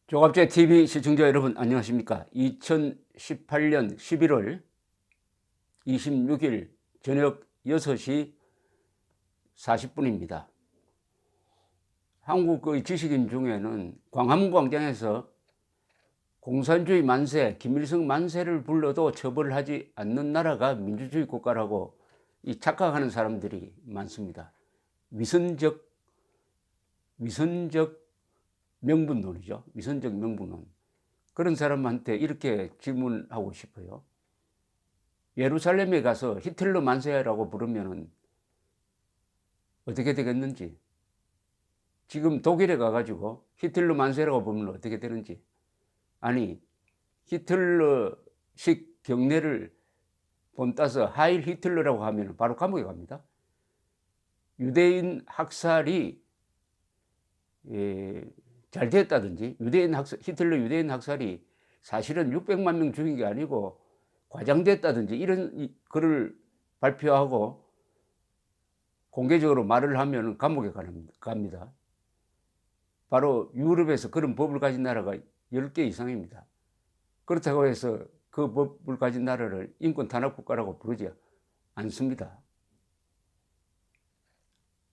조갑제 TV 시청자 여러분 안녕하십니까? 2018년 11월 26일 저녁 6시 40분입니다. 한국의 지식인 중에는 광화문 광장에서 공산주의 만세, 김일성 만세를 불러도 처벌을 하지 않는 나라가 민주주의 국가라고 착각하는 사람들이 많습니다. 위선적 명분론이죠. 위선적 명분론. 그런 사람한테 이렇게 질문하고 싶어요. 예루살렘에 가서 히틀러 만세라고 부르면은 어떻게 되겠는지, 지금 독일에 가가지고 히틀러 만세라고 부르면 어떻게 되는지, 아니 히틀러식 경례를 본따서 하일 히틀러라고 하면 바로 감옥에 갑니다. 유대인 학살이 잘 됐다든지, 히틀러 유대인 학살이 사실은 600만 명 죽인 게 아니고 과장됐다든지 이런 글을 발표하고 공개적으로 말을 하면 감옥에 갑니다. 바로 유럽에서 그런 법을 가진 나라가 10개 이상입니다. 그렇다고 해서 그 법을 가진 나라를 인권 탄압 국가라고 부르지 않습니다.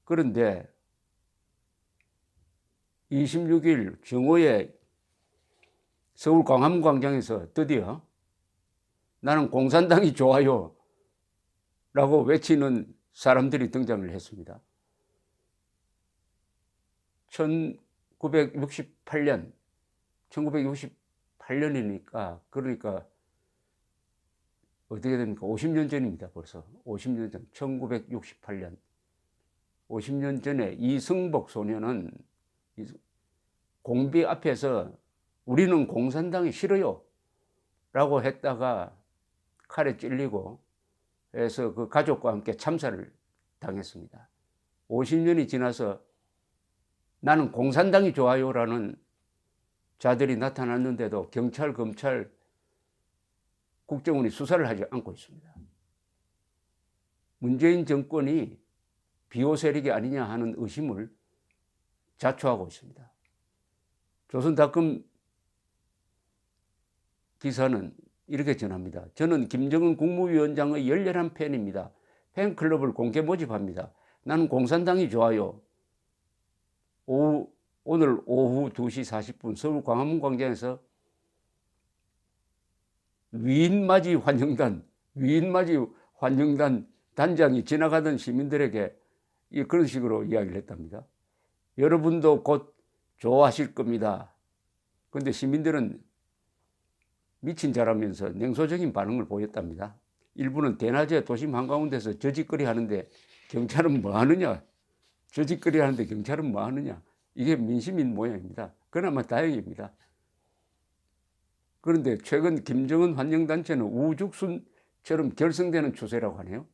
그런데 26일 정오에 서울 광화문 광장에서 드디어 나는 공산당이 좋아요 라고 외치는 사람들이 등장을 했습니다. 1968년이니까 그러니까 어떻게 됩니까? 50년 전입니다. 벌써 50년 전, 1968년 50년 전에 이승복 소년은 공비 앞에서 우리는 공산당이 싫어요 라고 했다가 칼에 찔리고 해서 그 가족과 함께 참사를 당했습니다. 50년이 지나서 나는 공산당이 좋아요라는 자들이 나타났는데도 경찰, 검찰, 국정원이 수사를 하지 않고 있습니다. 문재인 정권이 비호 세력이 아니냐 하는 의심을 자초하고 있습니다. 조선닷컴 기사는 이렇게 전합니다. 저는 김정은 국무위원장의 열렬한 팬입니다. 팬클럽을 공개 모집합니다. 나는 공산당이 좋아요. 오늘 오후 2시 40분 서울 광화문 광장에서 위인맞이 환영단 단장이 지나가던 시민들에게 그런 식으로 이야기를 했답니다. 여러분도 곧 좋아하실 겁니다. 그런데 시민들은 미친 자라면서 냉소적인 반응을 보였답니다. 일부는 대낮에 도심 한가운데서 저짓거리 하는데 경찰은 뭐 하느냐? 저짓거리 하는데 경찰은 뭐 하느냐? 이게 민심인 모양입니다. 그나마 다행입니다. 그런데 최근 김정은 환영단체는 우죽순처럼 결성되는 추세라고 하네요.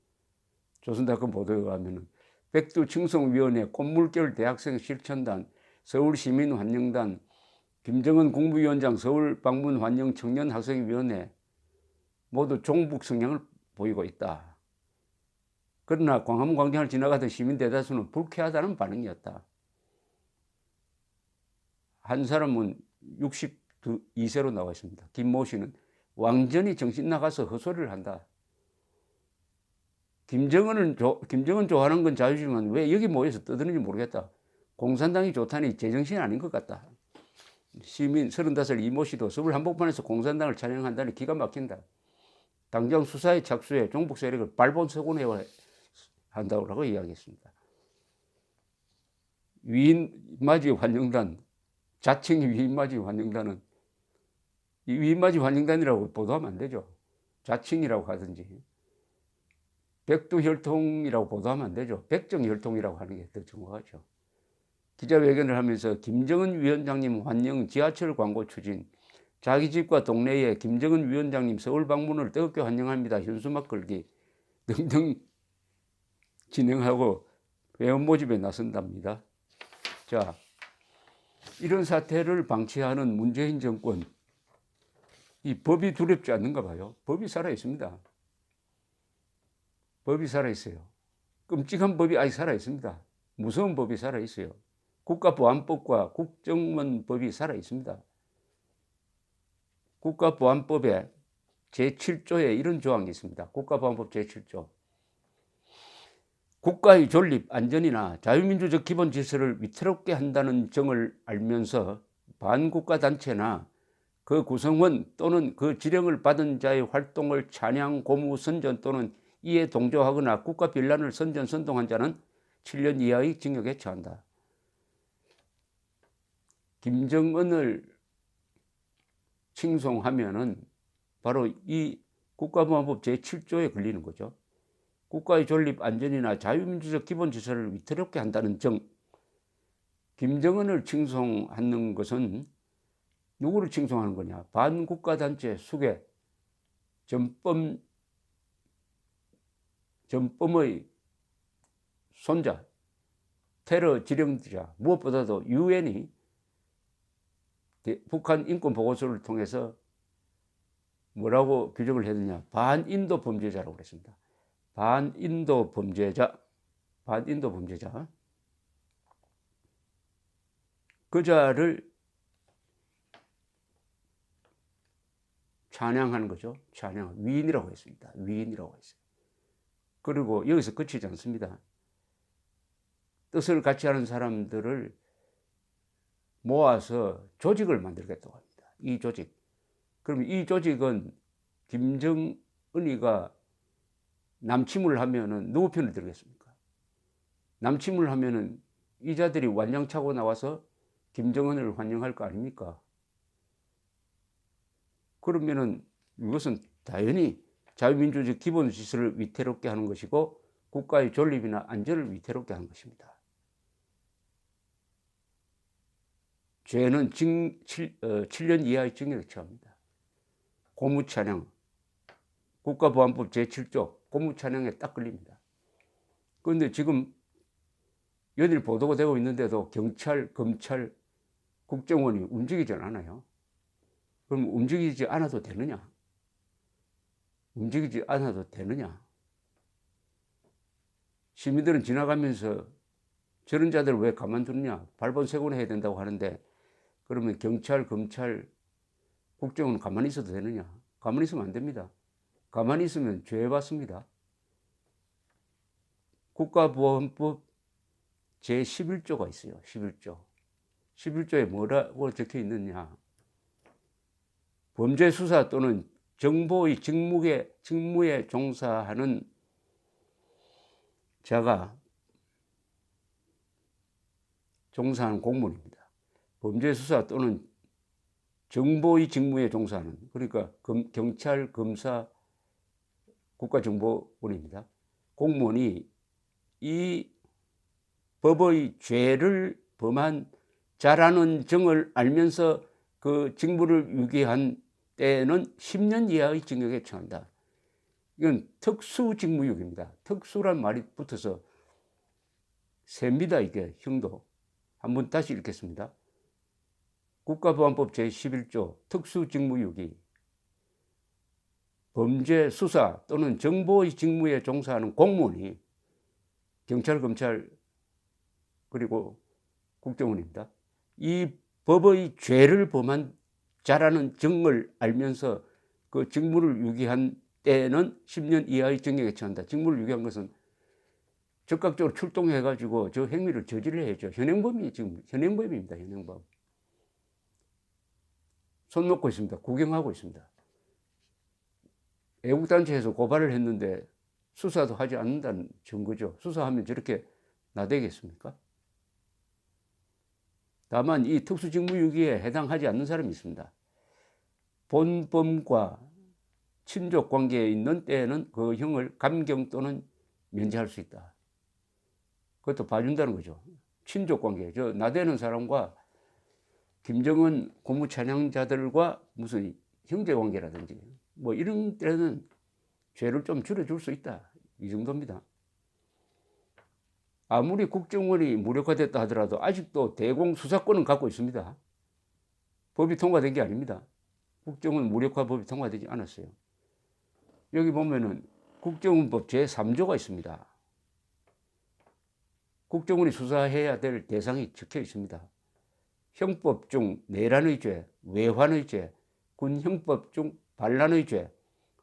조선닷컴 보도에 의하면 백두층성위원회, 꽃물결 대학생 실천단, 서울시민환영단, 김정은 국무위원장 서울 방문 환영 청년학생위원회 모두 종북 성향을 보이고 있다. 그러나 광화문 광장을 지나가던 시민 대다수는 불쾌하다는 반응이었다. 한 사람은 62세로 나와 있습니다. 김모 씨는 완전히 정신 나가서 헛소리를 한다. 김정은 좋아하는 건 자유지만 왜 여기 모여서 떠드는지 모르겠다. 공산당이 좋다니 제정신이 아닌 것 같다. 시민 35살 이모 씨도 서울 한복판에서 공산당을 찬양한다니 기가 막힌다. 당장 수사에 착수해 종북 세력을 발본석원해야 한다고 이야기했습니다. 위인맞이 환영단, 자칭 위인맞이 환영단은 이 위인맞이 환영단이라고 보도하면 안 되죠. 자칭이라고 하든지 백두혈통이라고 보도하면 안 되죠. 백정혈통이라고 하는 게 더 정확하죠. 기자회견을 하면서 김정은 위원장님 환영 지하철 광고 추진, 자기 집과 동네에 김정은 위원장님 서울 방문을 뜨겁게 환영합니다. 현수막 걸기 등등 진행하고 회원 모집에 나선답니다. 자, 이런 사태를 방치하는 문재인 정권, 이 법이 두렵지 않는가 봐요. 법이 살아있습니다. 법이 살아있어요. 끔찍한 법이 아직 살아있습니다. 무서운 법이 살아있어요. 국가보안법과 국정원법이 살아있습니다. 국가보안법에 제7조에 이런 조항이 있습니다. 국가보안법 제7조. 국가의 존립, 안전이나 자유민주적 기본 질서를 위태롭게 한다는 점을 알면서 반국가 단체나 그 구성원 또는 그 지령을 받은 자의 활동을 찬양, 고무, 선전 또는 이에 동조하거나 국가 빌란을 선전, 선동한 자는 7년 이하의 징역에 처한다. 김정은을 칭송하면은 바로 이 국가보안법 제7조에 걸리는 거죠. 국가의 존립, 안전이나 자유민주적 기본 질서를 위태롭게 한다는 점. 김정은을 칭송하는 것은 누구를 칭송하는 거냐? 반국가 단체 수괴, 전범의 손자, 테러 지령자, 무엇보다도 유엔이 북한 인권 보고서를 통해서 뭐라고 규정을 했느냐? 반인도 범죄자라고 그랬습니다. 반인도 범죄자. 그 자를 찬양하는 거죠. 찬양, 위인이라고 했습니다. 위인이라고 했어요. 그리고 여기서 그치지 않습니다. 뜻을 같이 하는 사람들을 모아서 조직을 만들겠다고 합니다. 이 조직. 그럼 이 조직은 김정은이가 남침을 하면은 누구 편을 들겠습니까? 남침을 하면은 이 자들이 완장차고 나와서 김정은을 환영할 거 아닙니까? 그러면은 이것은 당연히 자유민주적 기본 질서를 위태롭게 하는 것이고 국가의 존립이나 안전을 위태롭게 하는 것입니다. 죄는 7년 이하의 징역에 처합니다. 고무찬양, 국가보안법 제7조 고무찬양에 딱 걸립니다. 그런데 지금 연일 보도가 되고 있는데도 경찰, 검찰, 국정원이 움직이지 않아요. 그럼 움직이지 않아도 되느냐? 움직이지 않아도 되느냐? 시민들은 지나가면서 저런 자들 왜 가만두느냐? 발본색원을 해야 된다고 하는데 그러면 경찰, 검찰, 국정원 가만히 있어도 되느냐? 가만히 있으면 안 됩니다. 가만히 있으면 죄 받습니다. 국가보안법 제11조가 있어요. 11조. 11조에 뭐라고 적혀 있느냐? 범죄 수사 또는 정보의 직무에 종사하는 자가 종사하는 공무원입니다. 범죄 수사 또는 정보의 직무에 종사하는, 그러니까 경찰, 검사, 국가정보원입니다. 공무원이 이 법의 죄를 범한 자라는 점을 알면서 그 직무를 유기한 때에는 10년 이하의 징역에 처한다. 이건 특수직무유기입니다. 특수란 말이 붙어서 셉니다. 이게 형도. 한번 다시 읽겠습니다. 국가보안법 제11조 특수직무유기. 범죄 수사 또는 정보의 직무에 종사하는 공무원이 경찰, 검찰 그리고 국정원입니다. 이 법의 죄를 범한 자라는 점을 알면서 그 직무를 유기한 때는 10년 이하의 징역에 처한다. 직무를 유기한 것은 적극적으로 출동해가지고 저 행위를 저질러야죠. 현행범이 지금 현행범입니다. 현행범. 손 놓고 있습니다. 구경하고 있습니다. 애국단체에서 고발을 했는데 수사도 하지 않는다는 증거죠. 수사하면 저렇게 나대겠습니까? 다만 이 특수직무유기에 해당하지 않는 사람이 있습니다. 본범과 친족 관계에 있는 때에는 그 형을 감경 또는 면제할 수 있다. 그것도 봐준다는 거죠. 친족 관계. 저 나대는 사람과 김정은 고무찬양자들과 무슨 형제 관계라든지 뭐 이런 때는 죄를 좀 줄여줄 수 있다. 이 정도입니다. 아무리 국정원이 무력화됐다 하더라도 아직도 대공수사권은 갖고 있습니다. 법이 통과된 게 아닙니다. 국정원 무력화 법이 통과되지 않았어요. 여기 보면은 국정원법 제3조가 있습니다. 국정원이 수사해야 될 대상이 적혀 있습니다. 형법 중 내란의 죄, 외환의 죄, 군형법 중 반란의 죄,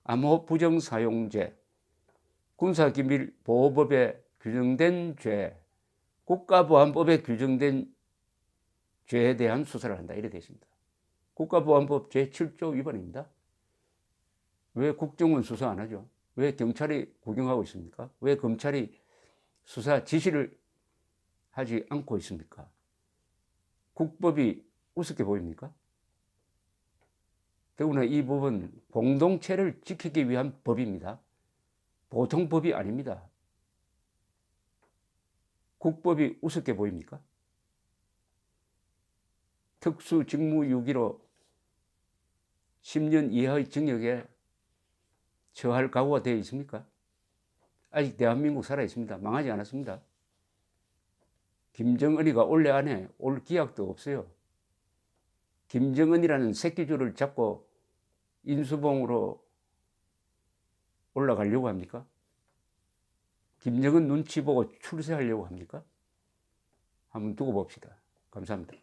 암호 부정사용죄, 군사기밀보호법에 규정된 죄, 국가보안법에 규정된 죄에 대한 수사를 한다. 이래 되어 있습니다. 국가보안법 제7조 위반입니다. 왜 국정원 수사 안 하죠? 왜 경찰이 구경하고 있습니까? 왜 검찰이 수사 지시를 하지 않고 있습니까? 국법이 우습게 보입니까? 더구나 이 법은 공동체를 지키기 위한 법입니다. 보통 법이 아닙니다. 국법이 우습게 보입니까? 특수직무유기로 10년 이하의 징역에 처할 각오가 되어 있습니까? 아직 대한민국 살아 있습니다. 망하지 않았습니다. 김정은이가 올해 안에 올 기약도 없어요. 김정은이라는 새끼줄을 잡고 인수봉으로 올라가려고 합니까? 김정은 눈치 보고 출세하려고 합니까? 한번 두고 봅시다. 감사합니다.